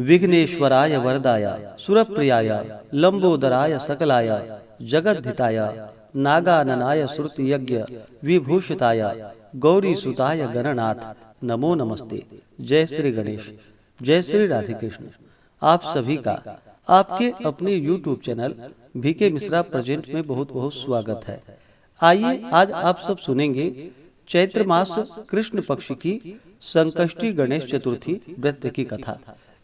विघ्नेश्वराय वरदाय सुरप्रियाय लंबोदराय सकलाय जगद्धिताय नागाननाय श्रुतियज्ञ विभूषिताय गौरी सुताय गणनाथ नमो नमस्ते। जय श्री गणेश, जय श्री राधे कृष्ण। आप सभी का आपके अपने YouTube channel VK Mishra present में बहुत बहुत स्वागत है। आइए आज आप सब सुनेंगे चैत्र मास कृष्ण पक्ष की संकष्टी गणेश चतुर्थी व्रत की कथा।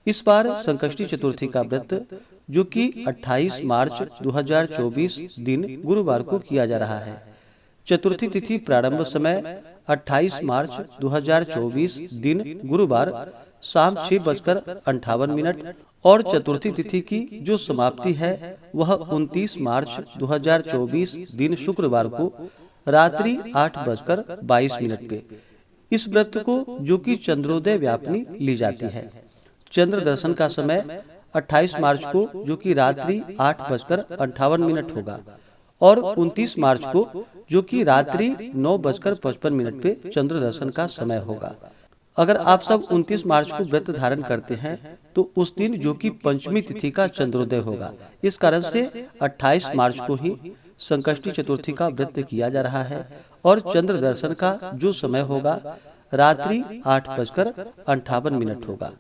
इस बार संकष्टी चतुर्थी का व्रत जो कि 28 मार्च 2024 दिन गुरुवार को किया जा रहा है। चतुर्थी तिथि प्रारंभ समय 28 मार्च 2024 दिन गुरुवार शाम 6:58 और चतुर्थी तिथि की जो समाप्ति है वह 29 मार्च 2024 दिन शुक्रवार को रात्रि 8:22 पे। इस व्रत को जो कि चंद्रोदय व्यापनी ली जाती है। चंद्र दर्शन का समय 28 मार्च को जो कि रात्रि 8:58 होगा और 29 मार्च को जो कि रात्रि 9:55 पे चंद्र दर्शन का समय होगा। अगर आप सब 29 मार्च को व्रत धारण करते हैं तो उस दिन जो कि पंचमी तिथि का चंद्रोदय होगा। इस कारण से 28 मार्च को ही संकष्टी चतुर्थी का व्रत किया जा रहा है और चंद्र दर्शन का जो समय होगा रात्रि 8:58 होगा।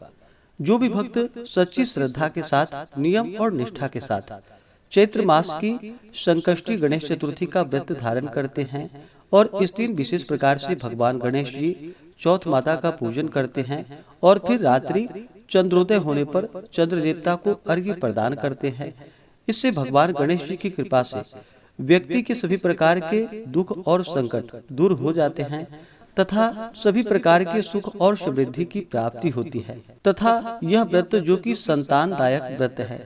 जो भी भक्त सच्ची श्रद्धा के साथ नियम और निष्ठा के साथ चैत्र मास की संकष्टी गणेश चतुर्थी का व्रत धारण करते हैं और इस दिन विशेष प्रकार से भगवान गणेश जी चौथ माता का पूजन करते हैं और फिर रात्रि चंद्रोदय होने पर चंद्र देवता को अर्घ्य प्रदान करते हैं। इससे भगवान गणेश जी की कृपा से व्यक्ति के सभी प्रकार के दुख और संकट दूर हो जाते हैं तथा सभी प्रकार के सुख और समृद्धि की प्राप्ति होती है तथा यह व्रत जो कि संतानदायक व्रत है।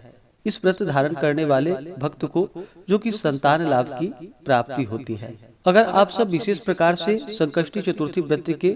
इस व्रत धारण करने वाले भक्त को जो कि संतान लाभ की प्राप्ति होती है। अगर आप सब विशेष प्रकार से संकष्टी चतुर्थी व्रत के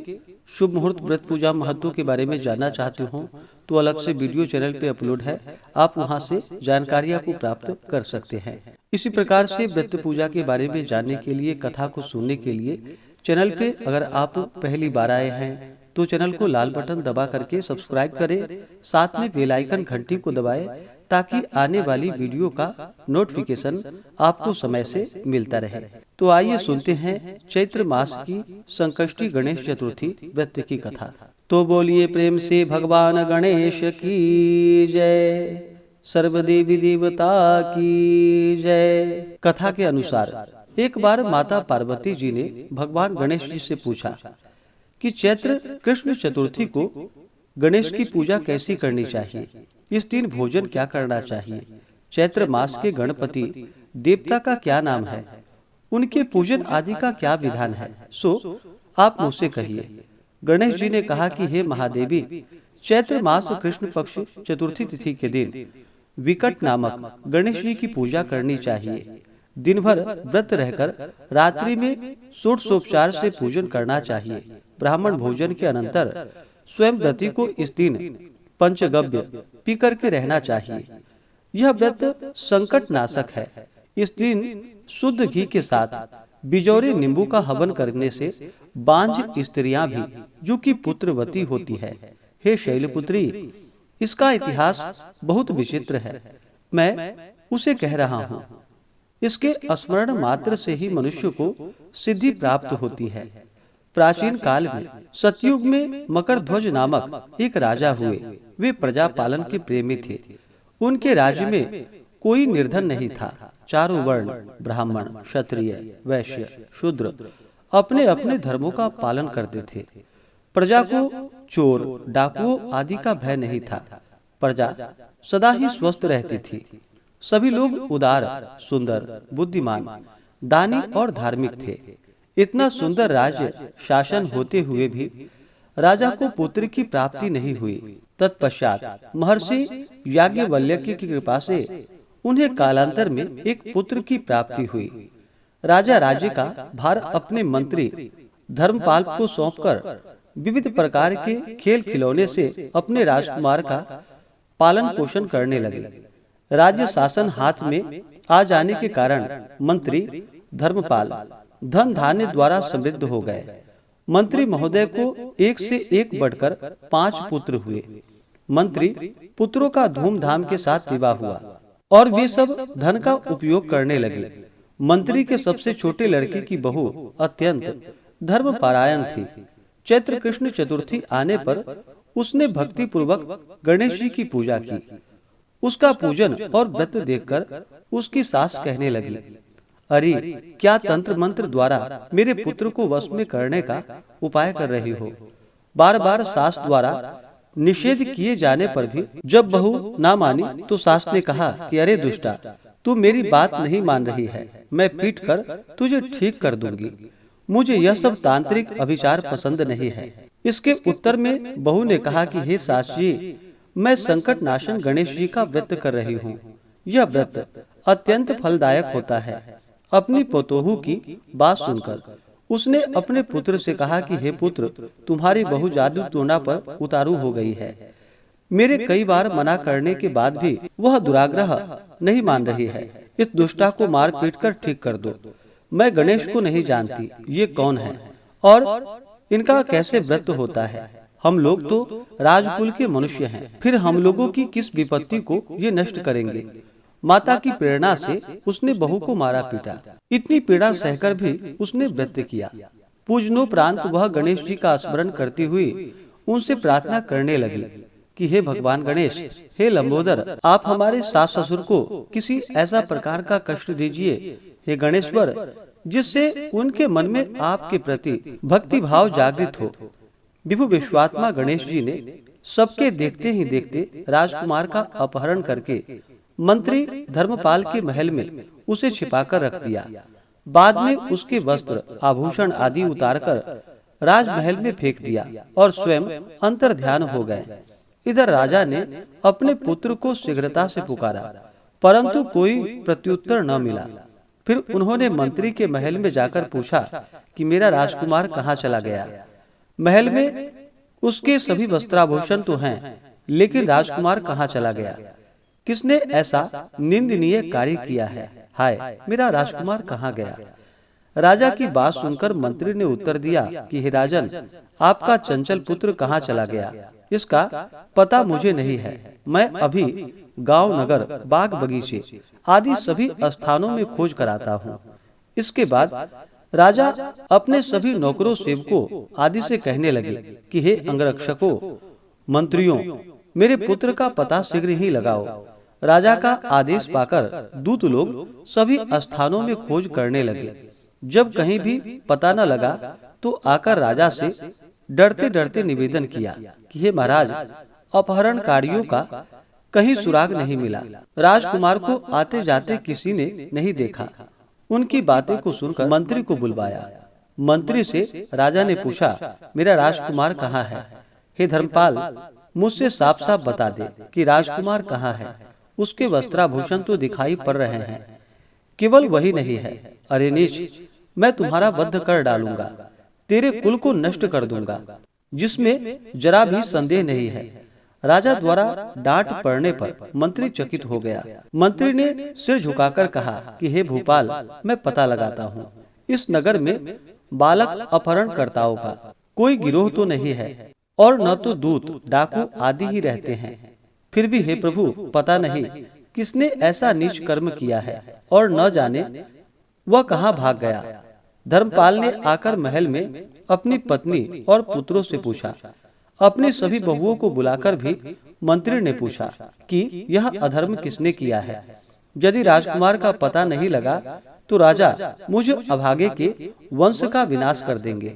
शुभ मुहूर्त व्रत पूजा महत्व के बारे में जानना चाहते हो तो अलग से वीडियो चैनल पे अपलोड है, आप वहां से जानकारियां को प्राप्त कर सकते हैं। इसी प्रकार से व्रत पूजा के बारे में जानने के लिए, कथा को सुनने के लिए चैनल पे अगर आप पहली बार आए हैं तो चैनल को लाल बटन दबा करके सब्सक्राइब करें, साथ में बेल आइकन घंटी को दबाएं ताकि आने वाली वीडियो का नोटिफिकेशन आपको समय से मिलता रहे। तो आइए सुनते हैं चैत्र मास की संकष्टी गणेश चतुर्थी व्रत की कथा। तो बोलिए प्रेम से भगवान गणेश की जय, सर्वदेवी देवता की जय। कथा के अनुसार एक बार माता पार्वती जी ने भगवान गणेश जी से पूछा कि चैत्र कृष्ण चतुर्थी को गणेश की पूजा कैसी करनी चाहिए, इस दिन भोजन क्या करना चाहिए, चैत्र मास के गणपति देवता का क्या नाम है, उनके पूजन आदि का क्या विधान है, सो आप मुझसे कहिए। गणेश जी ने कहा कि हे महादेवी, चैत्र मास कृष्ण पक्ष चतुर्थी तिथि के दिन विकट नामक गणेश जी की पूजा करनी चाहिए। दिन भर व्रत रहकर रात्रि में षोडशोपचार से पूजन करना चाहिए। ब्राह्मण भोजन के अनंतर स्वयं व्रती को इस दिन पंचगव्य पी करके रहना चाहिए। यह व्रत संकट नाशक है। इस दिन शुद्ध घी के साथ बिजौरे नींबू का हवन करने से बांझ स्त्रियां भी जो कि पुत्रवती होती है। हे शैलपुत्री, इसका इतिहास बहुत विचित्र है, मैं उसे कह रहा हूँ। इसके स्मरण मात्र से ही मनुष्य को सिद्धि प्राप्त होती है। प्राचीन काल में सतयुग में मकरध्वज नामक एक राजा हुए। वे प्रजा पालन के प्रेमी थे। उनके राज्य में कोई निर्धन नहीं था। चारों वर्ण ब्राह्मण, क्षत्रिय, वैश्य, शूद्र अपने अपने धर्मों का पालन करते थे। प्रजा को चोर, डाकुओं आदि का भय नहीं था। प्रजा सदा ही स्वस्थ रहती थी। सभी लोग उदार, सुंदर, बुद्धिमान, दानी और धार्मिक थे। इतना सुंदर राज्य शासन होते हुए भी राजा को पुत्र की प्राप्ति नहीं हुई। तत्पश्चात महर्षि याज्ञवल्क्य की कृपा से उन्हें कालांतर में एक पुत्र की प्राप्ति हुई। राजा राज्य का भार अपने मंत्री धर्मपाल को सौंपकर विविध प्रकार के खेल खिलौने से अपने राजकुमार का पालन पोषण करने लगे। राज्य शासन हाथ में आ जाने के कारण मंत्री धर्मपाल धन धान्य द्वारा समृद्ध हो गए। मंत्री महोदय को एक से एक बढ़कर 5 पुत्र हुए। मंत्री पुत्रों का धूमधाम के साथ विवाह हुआ और वे सब धन का उपयोग करने लगे। मंत्री के सबसे छोटे लड़के की बहू अत्यंत धर्मपरायण थी। चैत्र कृष्ण चतुर्थी आने पर उसने भक्ति पूर्वक गणेश जी की पूजा की। उसका पूजन और व्रत देखकर उसकी सास कहने लगी, अरे क्या तंत्र मंत्र द्वारा मेरे पुत्र को वश में करने का उपाय कर रही हो। बार बार सास द्वारा निषेध किए जाने पर भी जब बहू ना मानी तो सास ने कहा कि अरे दुष्टा, तू मेरी बात नहीं मान रही है, मैं पीट कर तुझे ठीक कर दूंगी। मुझे यह सब तांत्रिक अभिचार पसंद नहीं है। इसके उत्तर में बहू ने कहा कि हे सास जी, मैं संकट नाशन गणेश जी का व्रत कर रही हूँ। यह व्रत अत्यंत फलदायक होता है। अपनी पोतोहू की बात सुनकर उसने अपने पुत्र से कहा कि हे पुत्र, तुम्हारी बहू जादू टोना पर उतारू हो गई है। मेरे कई बार मना करने के बाद भी वह दुराग्रह नहीं मान रही है। इस दुष्टा को मार पीट कर ठीक कर दो। मैं गणेश को नहीं जानती, ये कौन है और इनका कैसे व्रत होता है। हम लोग तो राजकुल के मनुष्य हैं, फिर हम लोगों की किस विपत्ति को ये नष्ट करेंगे। माता की प्रेरणा से उसने बहू को मारा पीटा। इतनी पीड़ा सहकर भी उसने व्रत किया। पूजनोपरांत वह गणेश जी का स्मरण करती हुई उनसे प्रार्थना करने लगी कि हे भगवान गणेश, हे लंबोदर, आप हमारे सास ससुर को किसी ऐसा प्रकार का कष्ट दीजिए, हे गणेश्वर, जिससे उनके मन में आपके प्रति भक्ति भाव जागृत हो। विभु विश्वात्मा गणेश जी ने सबके देखते ही देखते राजकुमार का अपहरण करके मंत्री धर्मपाल के महल में उसे छिपाकर रख दिया। बाद में उसके वस्त्र आभूषण आदि उतारकर राजमहल में फेंक दिया और स्वयं अंतर ध्यान हो गए। इधर राजा ने अपने पुत्र को शीघ्रता से पुकारा, परंतु कोई प्रत्युत्तर न मिला। फिर उन्होंने मंत्री के महल में जाकर पूछा कि मेरा राजकुमार कहाँ चला गया। महल में उसके सभी वस्त्राभूषण तो हैं, लेकिन राजकुमार कहाँ चला गया? किसने ऐसा निंदनीय कार्य किया है? हाय, मेरा राजकुमार कहाँ गया? राजा की बात सुनकर मंत्री ने उत्तर दिया कि हे राजन, आपका चंचल पुत्र कहाँ चला गया, इसका पता मुझे नहीं है। मैं अभी गांव, नगर, बाग, बगीचे आदि सभी स्थानों में खोज कराता हूँ। इसके बाद राजा अपने सभी नौकरों, सेवकों आदि से कहने लगे कि हे अंगरक्षकों, मंत्रियों, मेरे पुत्र का पता शीघ्र ही लगाओ। राजा का आदेश पाकर दूत लोग सभी स्थानों में खोज करने लगे। जब कहीं भी पता न लगा तो आकर राजा से डरते डरते निवेदन किया कि हे महाराज, अपहरणकारियों का कहीं सुराग नहीं मिला। राजकुमार को आते जाते किसी ने नहीं देखा। उनकी बातें को सुनकर मंत्री को बुलवाया। मंत्री से राजा ने पूछा, मेरा राजकुमार कहाँ है? हे धर्मपाल, मुझसे साफ साफ बता दे कि राजकुमार कहाँ है। उसके वस्त्राभूषण तो दिखाई पड़ रहे हैं, केवल वही नहीं है। अरे नीच, मैं तुम्हारा वध कर डालूंगा, तेरे कुल को नष्ट कर दूंगा, जिसमें जरा भी संदेह नहीं है। राजा द्वारा डांट पड़ने पर मंत्री चकित हो गया। मंत्री ने सिर झुकाकर कहा कि हे भूपाल, मैं पता लगाता हूँ। इस नगर में बालक अपहरणकर्ताओं का कोई गिरोह तो नहीं है और न तो दूत, डाकू आदि ही रहते हैं। फिर भी हे प्रभु, पता नहीं किसने ऐसा नीच कर्म किया है और न जाने वह कहाँ भाग गया। धर्मपाल ने आकर महल में अपनी पत्नी और पुत्रों से पूछा। अपनी सभी बहुओं को बुलाकर भी मंत्री ने पूछा कि यह अधर्म किसने किया है। यदि राजकुमार का पता नहीं लगा तो राजा मुझे अभागे के वंश का विनाश कर देंगे।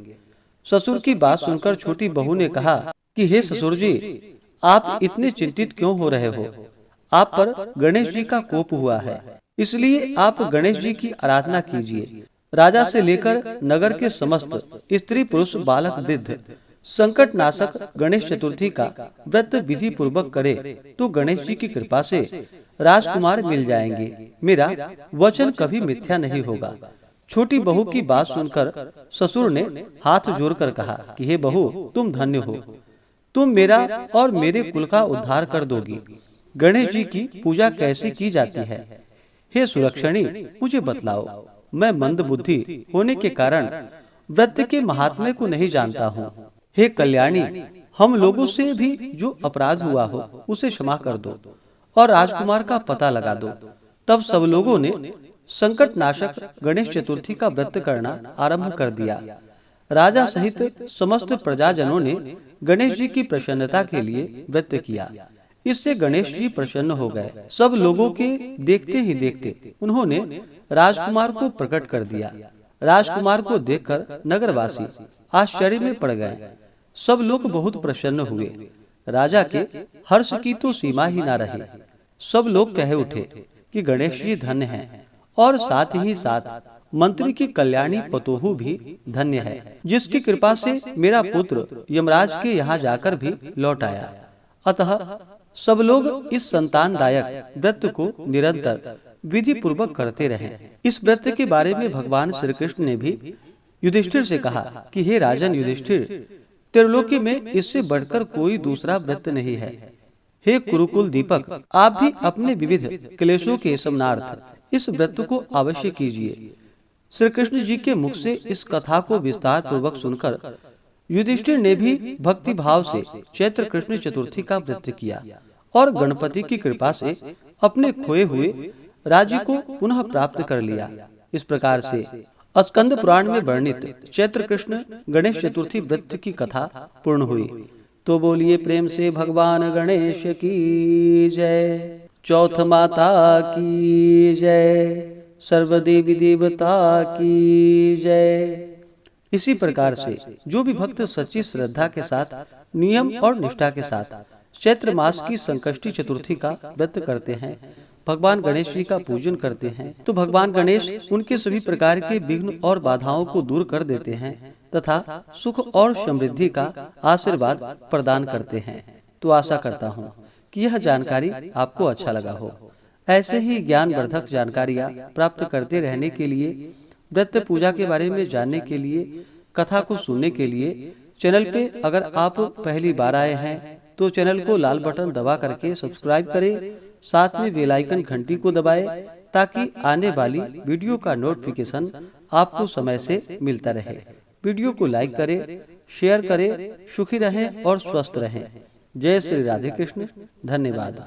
ससुर की बात सुनकर छोटी बहू ने कहा कि हे ससुर जी, आप इतने चिंतित क्यों हो रहे हो? आप पर गणेश जी का कोप हुआ है, इसलिए आप गणेश जी की आराधना कीजिए। राजा से लेकर नगर के समस्त स्त्री पुरुष, बालक, वृद्ध संकट नाशक गणेश चतुर्थी का व्रत विधि पूर्वक करे तो गणेश जी की कृपा से राजकुमार मिल जाएंगे। मेरा वचन कभी मिथ्या नहीं होगा। छोटी बहू की बात सुनकर ससुर ने हाथ जोड़कर कहा कि हे बहू, तुम धन्य हो, तुम मेरा और मेरे कुल का उद्धार कर दोगी। गणेश जी की पूजा कैसे की जाती है? हे सुलक्षणी, मुझे बतलाओ। मैं मंद बुद्धि होने के कारण व्रत के महात्म्य को नहीं जानता हूँ। हे कल्याणी, हम लोगों से भी जो अपराध हुआ हो उसे क्षमा कर दो और राजकुमार का पता लगा दो। तब सब लोगों ने संकट नाशक गणेश चतुर्थी का व्रत करना आरंभ कर दिया। राजा सहित समस्त प्रजाजनों ने गणेश जी की प्रसन्नता के लिए व्रत किया। इससे गणेश जी प्रसन्न हो गए। सब लोगों के देखते ही देखते उन्होंने राजकुमार को प्रकट कर दिया। राजकुमार को देखकर नगरवासी आश्चर्य में पड़ गए। सब लोग बहुत प्रसन्न हुए। राजा के हर्ष की तो सीमा ही ना रही। सब लोग कह उठे कि गणेश जी धन्य हैं और साथ ही साथ मंत्री की कल्याणी पतोहू भी धन्य है, जिसकी कृपा से मेरा पुत्र यमराज के यहाँ जाकर भी लौट आया। अतः सब लोग इस संतानदायक व्रत को निरंतर विधि पूर्वक करते रहे। इस व्रत के बारे में भगवान श्री कृष्ण ने भी युधिष्ठिर से कहा कि हे राजन युधिष्ठिर, त्रिलोकी में इससे बढ़कर कोई दूसरा व्रत नहीं है। हे कुरुकुल दीपक, आप भी अपने विविध क्लेशों के शमनार्थ इस व्रत को अवश्य कीजिए। श्री कृष्ण जी के मुख से इस कथा को विस्तार पूर्वक सुनकर युधिष्ठिर ने भी भक्ति भाव से चैत्र कृष्ण चतुर्थी का व्रत किया और गणपति की कृपा से अपने खोए हुए राज्य को पुनः प्राप्त कर लिया। इस प्रकार से स्कंद पुराण में वर्णित चैत्र कृष्ण गणेश चतुर्थी व्रत की कथा पूर्ण हुई। तो बोलिए प्रेम से भगवान गणेश की जय। चौथ माता की जय। सर्वदेवी देवता की जय। इसी प्रकार से जो भी भक्त सच्ची श्रद्धा के साथ नियम और निष्ठा के साथ चैत्र मास की संकष्टी चतुर्थी का व्रत करते हैं, भगवान गणेश जी का पूजन करते हैं, तो भगवान गणेश उनके सभी प्रकार के विघ्न और बाधाओं को दूर कर देते हैं तथा सुख और समृद्धि का आशीर्वाद प्रदान करते हैं। तो आशा करता हूँ कि यह जानकारी आपको अच्छा लगा हो। ऐसे ही ज्ञानवर्धक जानकारियाँ प्राप्त करते रहने के लिए, व्रत पूजा के बारे में जानने के लिए, कथा को सुनने के लिए चैनल पे अगर आप पहली बार आए हैं तो चैनल को लाल बटन दबा करके सब्सक्राइब करें, साथ में बेल आइकन घंटी को दबाएं ताकि आने वाली वीडियो का नोटिफिकेशन आपको समय से मिलता रहे। वीडियो को लाइक करें, शेयर करें। सुखी रहें और स्वस्थ रहें। जय श्री राधे कृष्ण। धन्यवाद।